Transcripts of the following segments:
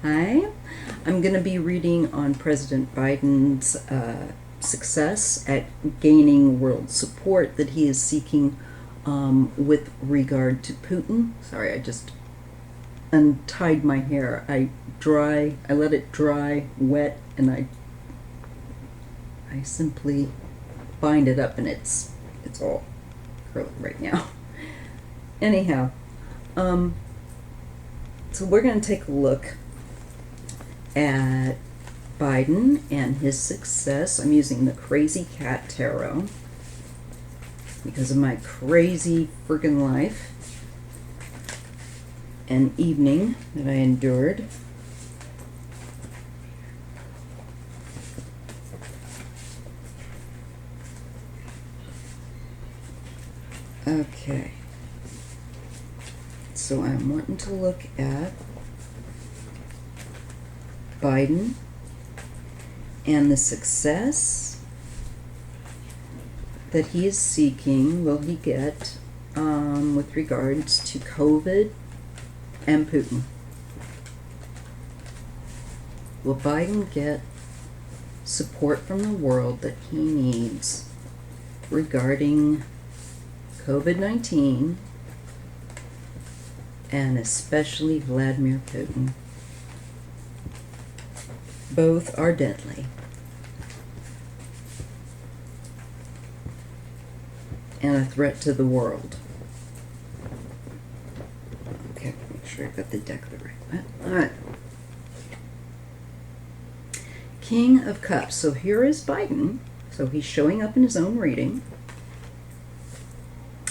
Hi, I'm going to be reading on President Biden's success at gaining world support that he is seeking with regard to Putin. Sorry, I just untied my hair. I let it dry, wet, and I simply bind it up, and it's all curly right now. Anyhow, so we're going to take a look at Biden and his success. I'm using the Crazy Cat Tarot because of my crazy freaking life and evening that I endured. Okay. So I'm wanting to look at Biden and the success that he is seeking will he get with regards to COVID and Putin. Will Biden get support from the world that he needs regarding COVID-19 and especially Vladimir Putin? Both are deadly. And a threat to the world. Okay, make sure I got the deck the right way. Alright. King of Cups. So here is Biden. So he's showing up in his own reading.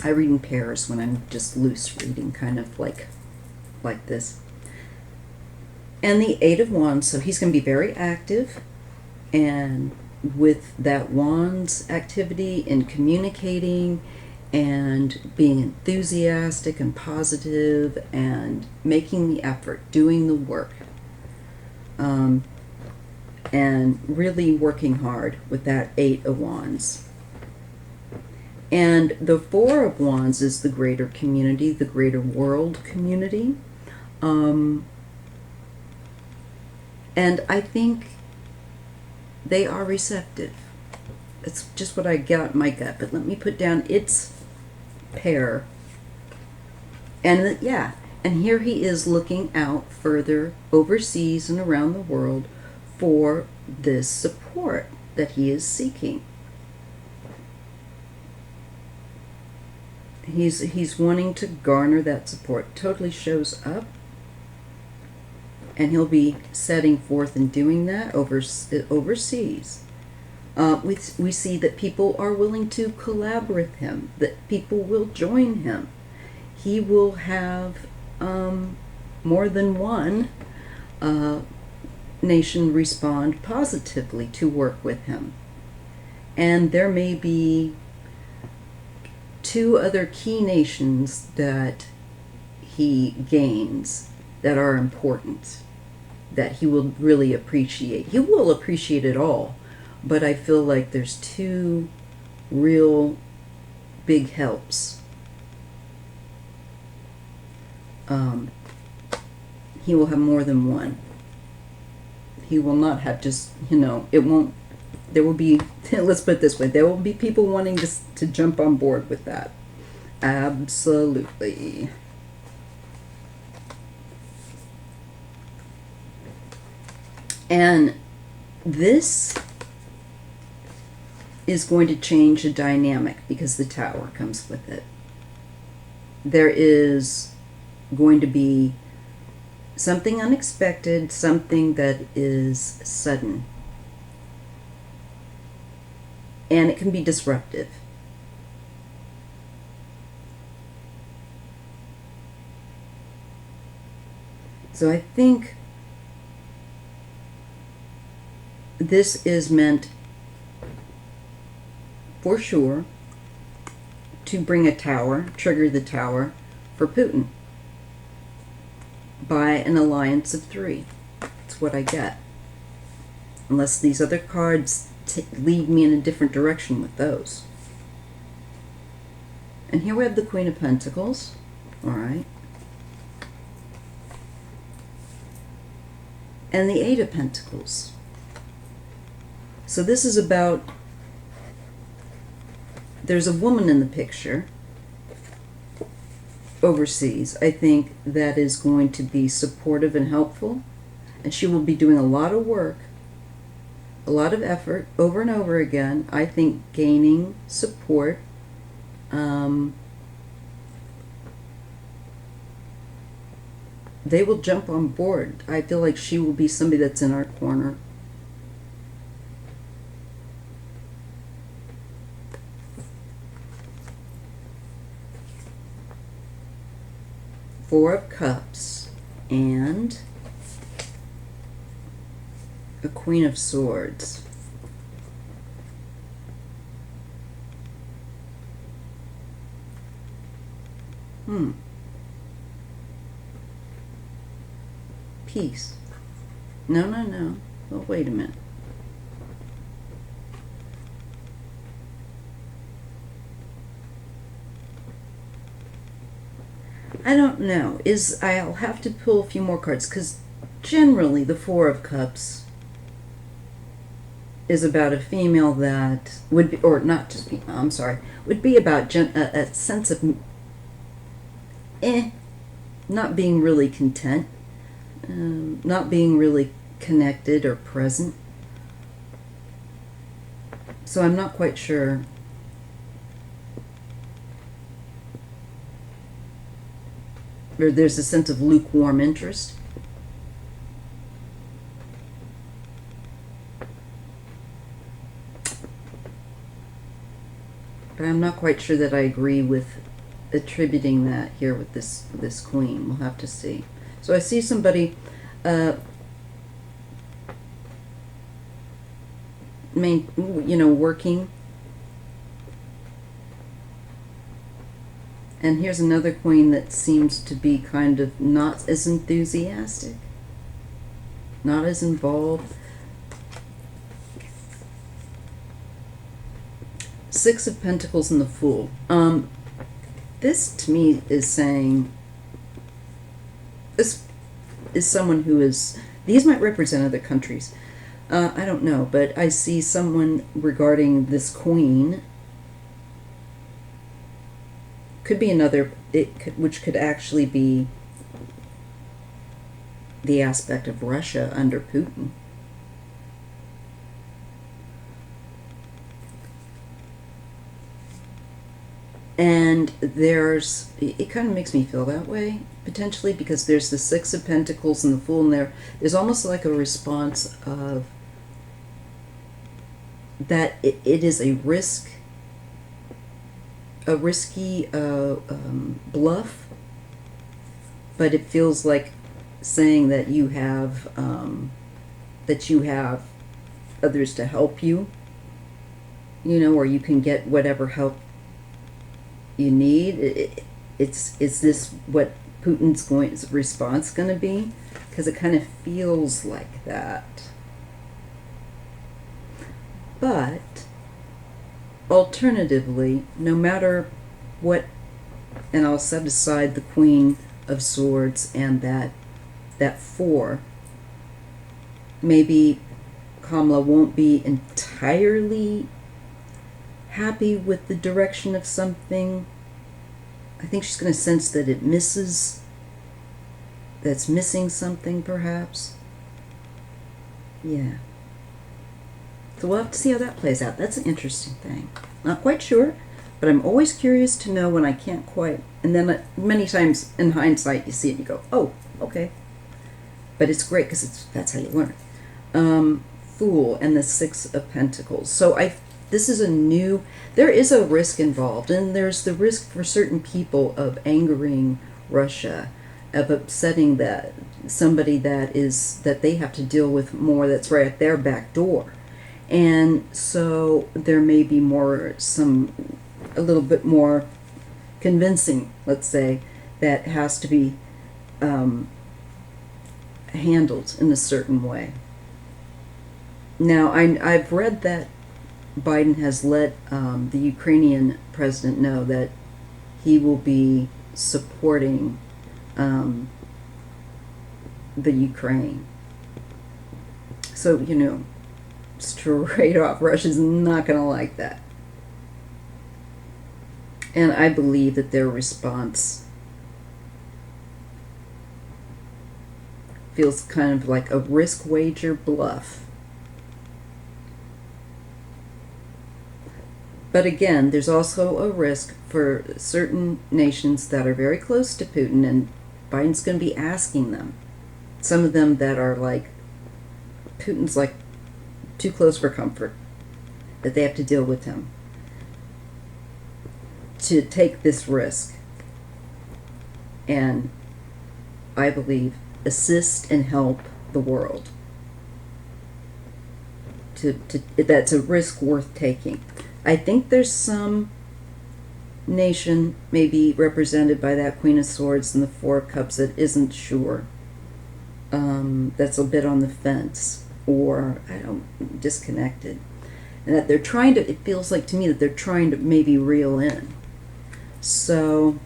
I read in pairs when I'm just loose reading, kind of like this. And the Eight of Wands, so he's going to be very active, and with that Wands activity in communicating and being enthusiastic and positive and making the effort, doing the work, and really working hard with that Eight of Wands. And the Four of Wands is the greater community, the greater world community. And I think they are receptive. It's just what I got in my gut. But let me put down its pair. And and here he is looking out further overseas and around the world for this support that he is seeking. He's wanting to garner that support. Totally shows up. And he'll be setting forth and doing that overseas. We see that people are willing to collaborate with him, that people will join him. He will have more than one nation respond positively to work with him. And there may be two other key nations that he gains that are important, that he will really appreciate. He will appreciate it all, but I feel like there's two real big helps. He will have more than one. He will not have just, it won't, there will be, let's put it this way, there will be people wanting to jump on board with that. Absolutely. And this is going to change the dynamic because the Tower comes with it. There is going to be something unexpected, something that is sudden. And it can be disruptive. So I think this is meant, for sure, to bring a tower, trigger the Tower for Putin by an alliance of three. That's what I get. Unless these other cards lead me in a different direction with those. And here we have the Queen of Pentacles. All right. and the Eight of Pentacles. So this is about, there's a woman in the picture overseas, I think, that is going to be supportive and helpful, and she will be doing a lot of work, a lot of effort over and over again, I think, gaining support. They will jump on board. I feel like she will be somebody that's in our corner. Four of Cups and a Queen of Swords. Peace. No. Oh, wait a minute. I don't know. I'll have to pull a few more cards, because generally the Four of Cups is about a female that would be, or not just female, I'm sorry, would be about a sense of not being really content, not being really connected or present. So I'm not quite sure. Or there's a sense of lukewarm interest. But I'm not quite sure that I agree with attributing that here with this queen. We'll have to see. So I see somebody working. And here's another queen that seems to be kind of not as enthusiastic, not as involved. Six of Pentacles and the Fool. This to me is saying, this is someone who is, these might represent other countries. I don't know, but I see someone regarding this queen. Could be another, which could actually be the aspect of Russia under Putin. And it kind of makes me feel that way, potentially, because there's the Six of Pentacles and the Fool, and there's almost like a response of that it is a risky bluff, but it feels like saying that you have others to help you, or you can get whatever help you need. Is this what Putin's response going to be? Because it kind of feels like that. But alternatively, no matter what, and I'll set aside the Queen of Swords and that four, maybe Kamala won't be entirely happy with the direction of something. I think she's going to sense that that's missing something, perhaps. Yeah. So we'll have to see how that plays out. That's an interesting thing. Not quite sure, but I'm always curious to know when I can't quite. And then many times in hindsight, you see it and you go, oh, okay. But it's great because that's how you learn. Fool and the Six of Pentacles. So this is there is a risk involved, and there's the risk for certain people of angering Russia, of upsetting somebody that they have to deal with more, that's right at their back door. And so there may be a little bit more convincing, let's say, that has to be handled in a certain way. Now, I've read that Biden has let the Ukrainian president know that he will be supporting the Ukraine. So, straight off, Russia's not going to like that. And I believe that their response feels kind of like a risk wager bluff. But again, there's also a risk for certain nations that are very close to Putin, and Biden's going to be asking them. Some of them that are like, Putin's like too close for comfort, that they have to deal with him, to take this risk. And I believe assist and help the world. That's a risk worth taking. I think there's some nation maybe represented by that Queen of Swords and the Four of Cups that isn't sure. That's a bit on the fence, or disconnected. And that they're trying to, it feels like to me that they're trying to maybe reel in. So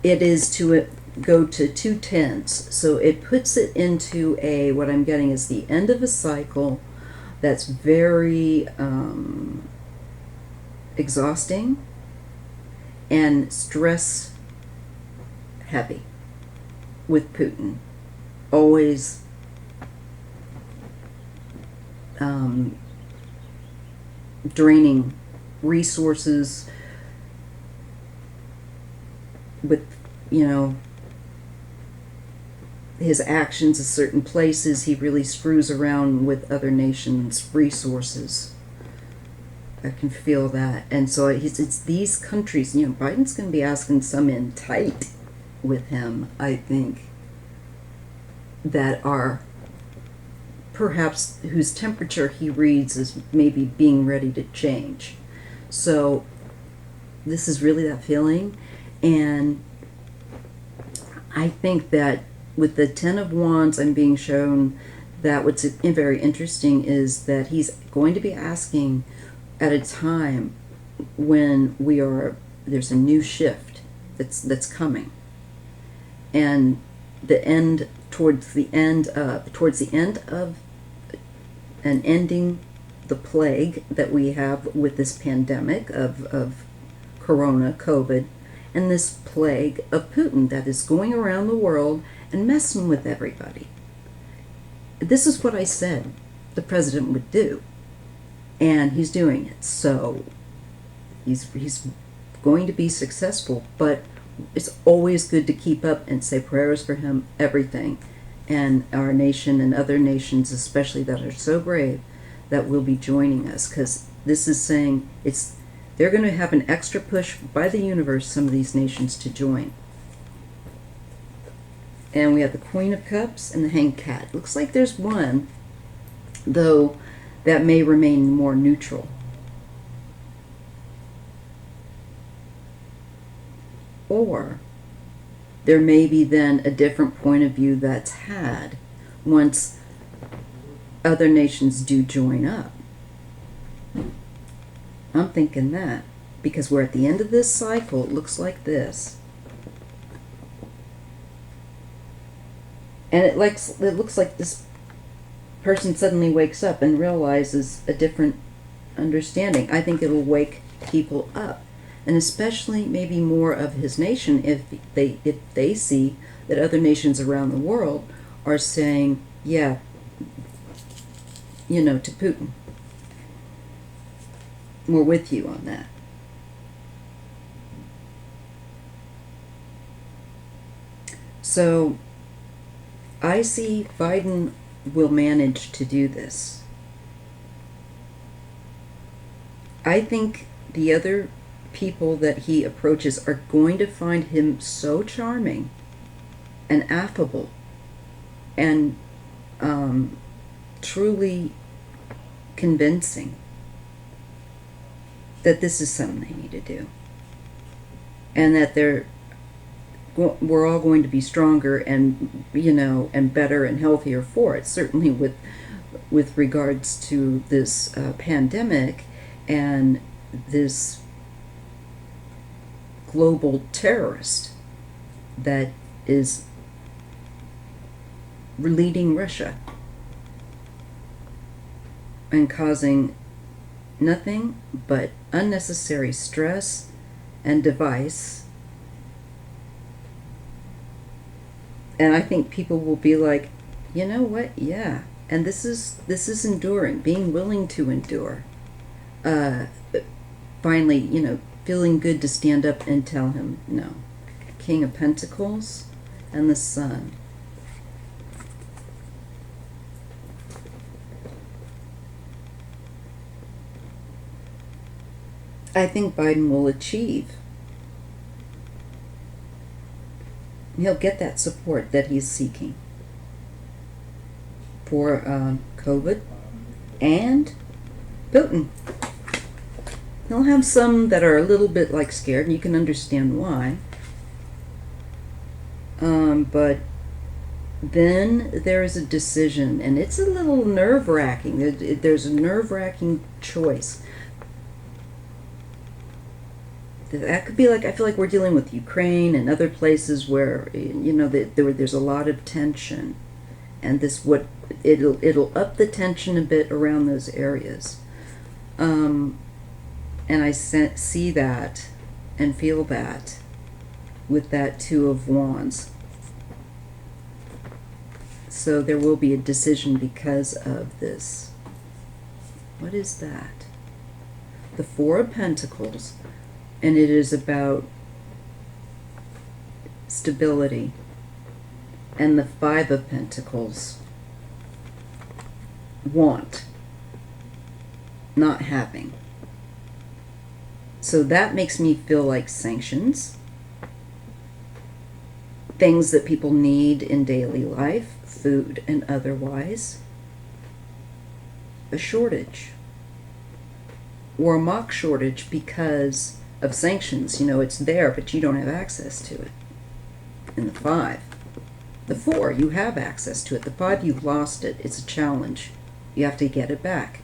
it is to go to 2 10s. So it puts it into what I'm getting is the end of a cycle that's very exhausting and stress heavy with Putin. Always draining resources with, his actions in certain places. He really screws around with other nations' resources. I can feel that. And so it's these countries, Biden's going to be asking some in tight with him, I think, that are perhaps whose temperature he reads as maybe being ready to change. So this is really that feeling. And I think that with the Ten of Wands, I'm being shown that what's very interesting is that he's going to be asking at a time when there's a new shift that's coming, and towards the end of and ending the plague that we have with this pandemic of COVID, and this plague of Putin that is going around the world and messing with everybody. This is what I said the president would do, and he's doing it. So he's going to be successful, but it's always good to keep up and say prayers for him, everything, and our nation and other nations, especially that are so brave, that will be joining us, because this is saying they're going to have an extra push by the universe, some of these nations, to join. And we have the Queen of Cups and the Hanged Cat. Looks like there's one, though, that may remain more neutral. Or there may be then a different point of view that's had once other nations do join up. I'm thinking that, because we're at the end of this cycle. It looks like this. And it looks like this person suddenly wakes up and realizes a different understanding. I think it'll wake people up, and especially maybe more of his nation, if they see that other nations around the world are saying, yeah, to Putin, we're with you on that. So I see Biden will manage to do this. I think the other people that he approaches are going to find him so charming and affable and truly convincing that this is something they need to do, and that we're all going to be stronger and and better and healthier for it. Certainly with regards to this pandemic and this global terrorist that is leading Russia and causing nothing but unnecessary stress and device. And I think people will be like, you know what? Yeah. And this is enduring, being willing to endure. Finally, feeling good to stand up and tell him no. King of Pentacles and the Sun. I think Biden will achieve. He'll get that support that he's seeking for COVID and Putin. He'll have some that are a little bit scared, and you can understand why. But then there is a decision, and it's a little nerve-wracking. There's a nerve-wracking choice. That could be I feel like we're dealing with Ukraine and other places where, there's a lot of tension. And it'll up the tension a bit around those areas. And I see that and feel that with that Two of Wands. So there will be a decision because of this. What is that? The Four of Pentacles. And it is about stability. And the Five of Pentacles. Want. Not having. So that makes me feel like sanctions. Things that people need in daily life, food and otherwise. A shortage. Or a mock shortage because of sanctions. It's there, but you don't have access to it. And the Five. The Four, you have access to it. The Five, you've lost it. It's a challenge. You have to get it back.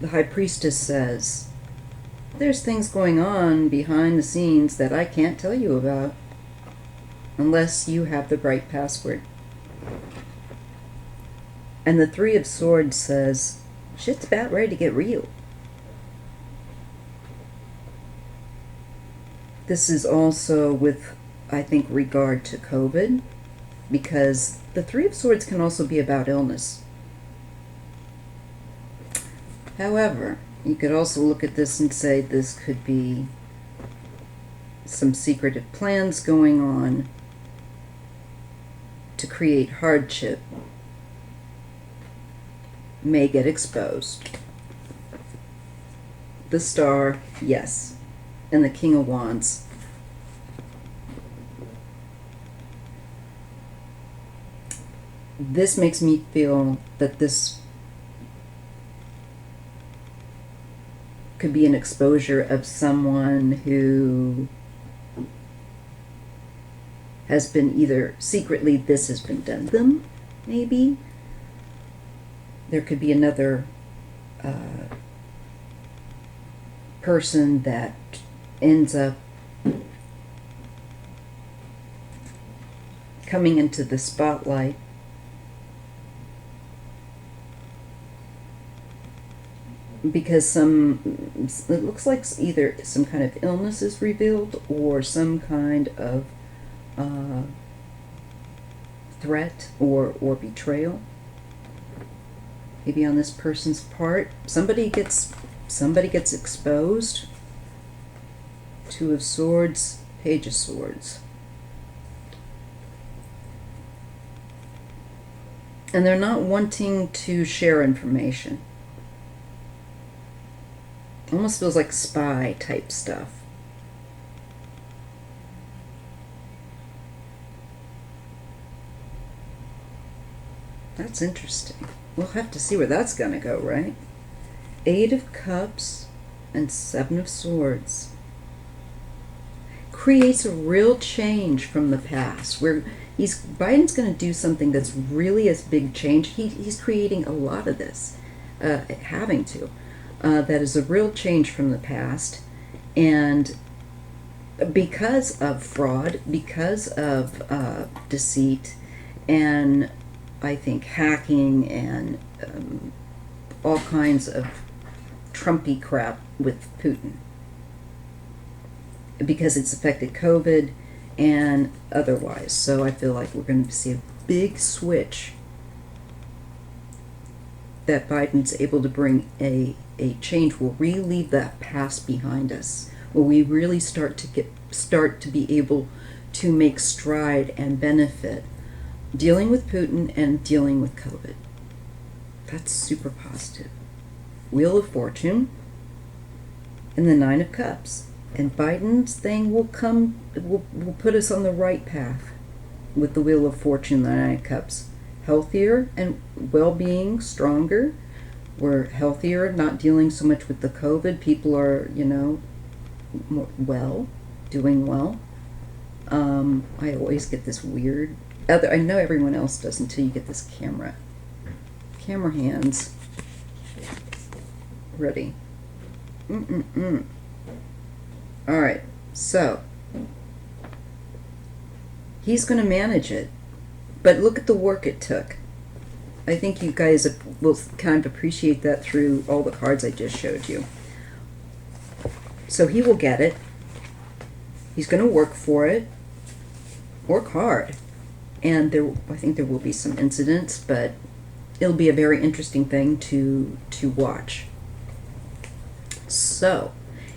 The High Priestess says, there's things going on behind the scenes that I can't tell you about unless you have the right password. And the Three of Swords says, shit's about ready to get real. This is also with, I think, regard to COVID, because the Three of Swords can also be about illness. However, you could also look at this and say this could be some secretive plans going on to create hardship. May get exposed. The Star, yes. And the King of Wands. This makes me feel that this could be an exposure of someone who has been either secretly, this has been done to them, maybe. There could be another person that ends up coming into the spotlight because it looks like either some kind of illness is revealed or some kind of threat or betrayal. Maybe on this person's part. Somebody gets exposed. Two of Swords, Page of Swords. And they're not wanting to share information. Almost feels like spy type stuff. That's interesting. We'll have to see where that's going to go, right? Eight of Cups and Seven of Swords. Creates a real change from the past where Biden's going to do something that's really a big change. He's creating a lot of this, having to. That is a real change from the past. And because of fraud, because of deceit, and I think hacking and all kinds of Trumpy crap with Putin, because it's affected COVID and otherwise. So I feel like we're going to see a big switch that Biden's able to bring a change where we leave that past behind us, where we really start to be able to make stride and benefit dealing with Putin and dealing with COVID. That's super positive. Wheel of Fortune and the Nine of Cups. And Biden's thing will put us on the right path with the Wheel of Fortune and the Nine of Cups. Healthier and well-being, stronger. We're healthier, not dealing so much with the COVID. People are, doing well. I always get this weird, I know everyone else does until you get this camera hands ready. All right, so he's going to manage it, but look at the work it took. I think you guys will kind of appreciate that through all the cards I just showed you. So he will get it. He's going to work for it, work hard, and I think there will be some incidents, but it'll be a very interesting thing to watch. So,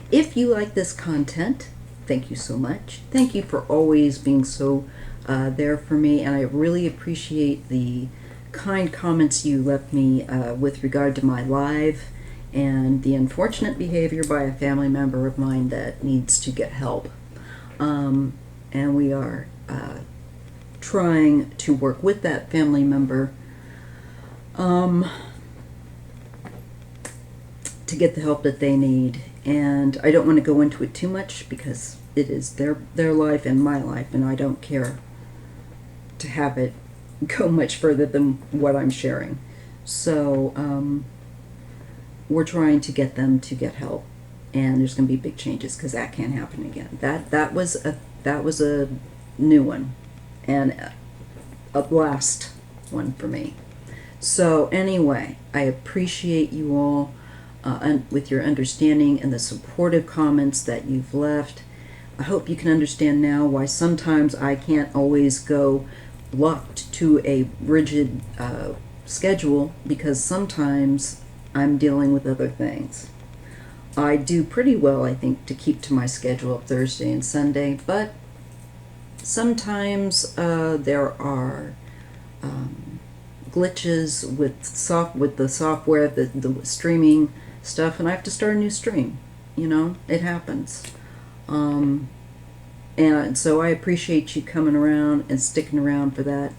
if you like this content, thank you so much. Thank you for always being so there for me, and I really appreciate the kind comments you left me with regard to my live and the unfortunate behavior by a family member of mine that needs to get help. And we are trying to work with that family member to get the help that they need. And I don't want to go into it too much because it is their life and my life, and I don't care to have it go much further than what I'm sharing. So we're trying to get them to get help, and there's going to be big changes because that can't happen again. That was a new one and a last one for me. So anyway, I appreciate you all with your understanding and the supportive comments that you've left. I hope you can understand now why sometimes I can't always go locked to a rigid schedule, because sometimes I'm dealing with other things. I do pretty well, I think, to keep to my schedule of Thursday and Sunday, but sometimes there are glitches with the software, the streaming stuff, and I have to start a new stream. It happens. And so I appreciate you coming around and sticking around for that,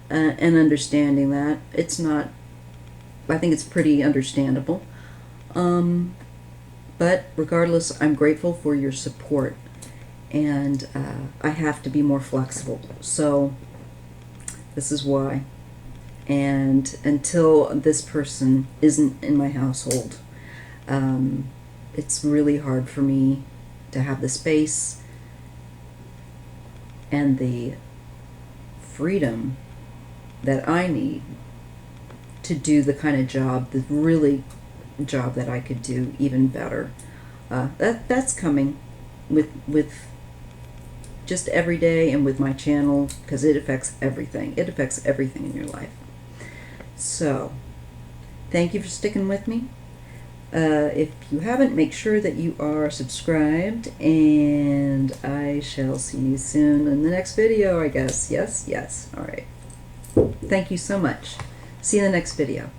and understanding that. I think it's pretty understandable. But regardless, I'm grateful for your support, and I have to be more flexible. So this is why. And until this person isn't in my household, it's really hard for me to have the space and the freedom that I need to do the kind of job, the really job that I could do even better. That's coming with just every day, and with my channel, because it affects everything. It affects everything in your life. So, thank you for sticking with me. If you haven't, make sure that you are subscribed, and I shall see you soon in the next video, I guess. Yes? All right. Thank you so much. See you in the next video.